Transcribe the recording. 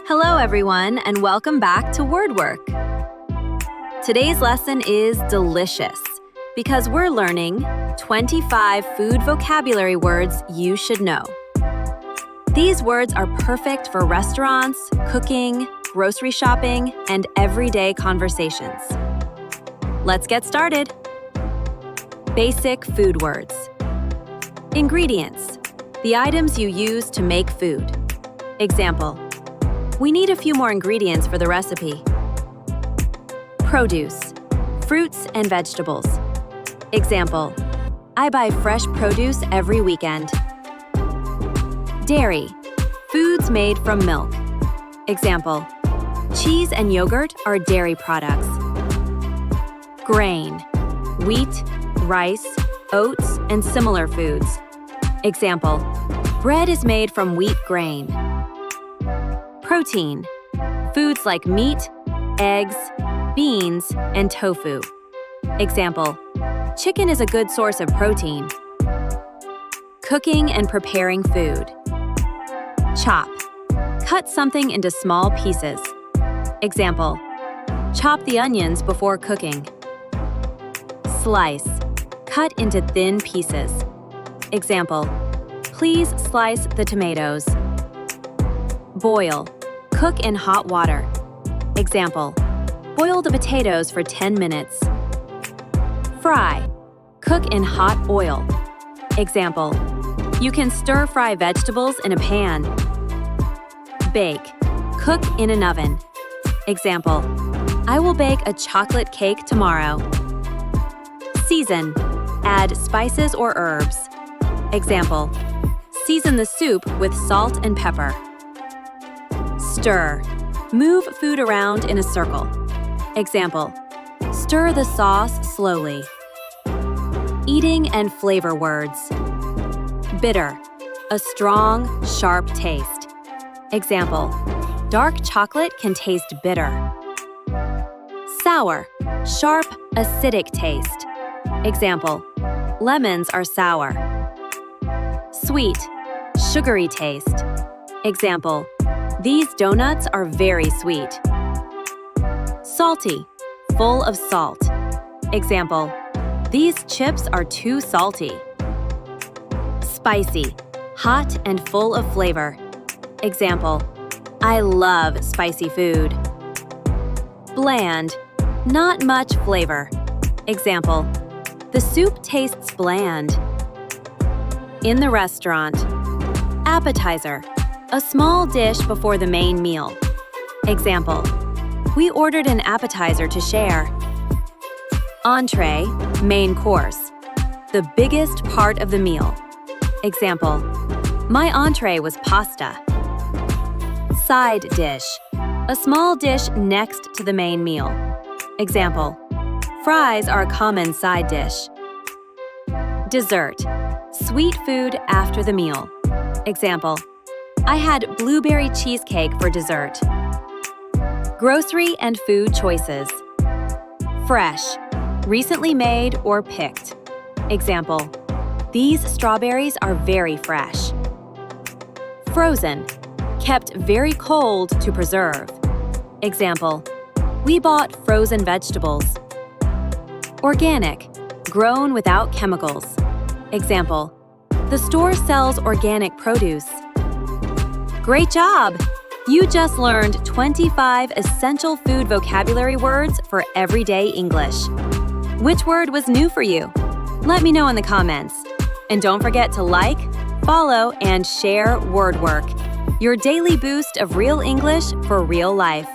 Hello everyone, and welcome back to Word Work. Today's lesson is delicious because we're learning 25 food vocabulary words you should know. These words are perfect for restaurants, cooking, grocery shopping, and everyday conversations. Let's get started. Basic food words. Ingredients, the items you use to make food. Example, we need a few more ingredients for the recipe. Produce, fruits and vegetables. Example, I buy fresh produce every weekend. Dairy, foods made from milk. Example, cheese and yogurt are dairy products. Grain, wheat, rice, oats, and similar foods. Example, bread is made from wheat grain. Protein, foods like meat, eggs, beans, and tofu. Example, chicken is a good source of protein. Cooking and preparing food. Chop, cut something into small pieces. Example, chop the onions before cooking. Slice, cut into thin pieces. Example, please slice the tomatoes. Boil, cook in hot water. Example, boil the potatoes for 10 minutes. Fry, cook in hot oil. Example, you can stir-fry vegetables in a pan. Bake, cook in an oven. Example, I will bake a chocolate cake tomorrow. Season, add spices or herbs. Example, season the soup with salt and pepper. Stir, move food around in a circle. Example, stir the sauce slowly. Eating and flavor words. Bitter, a strong, sharp taste. Example, dark chocolate can taste bitter. Sour, sharp, acidic taste. Example, lemons are sour. Sweet, sugary taste. Example, these donuts are very sweet. Salty, full of salt. Example, these chips are too salty. Spicy, hot and full of flavor. Example, I love spicy food. Bland, not much flavor. Example, the soup tastes bland. In the restaurant. Appetizer, a small dish before the main meal. Example, we ordered an appetizer to share. Entree, main course, the biggest part of the meal. Example, my entree was pasta. Side dish, a small dish next to the main meal. Example, fries are a common side dish. Dessert, sweet food after the meal. Example, I had blueberry cheesecake for dessert. Grocery and food choices. Fresh, recently made or picked. Example, these strawberries are very fresh. Frozen, kept very cold to preserve. Example, we bought frozen vegetables. Organic, grown without chemicals. Example, the store sells organic produce. Great job! You just learned 25 essential food vocabulary words for everyday English. Which word was new for you? Let me know in the comments. And don't forget to like, follow, and share Word Work, your daily boost of real English for real life.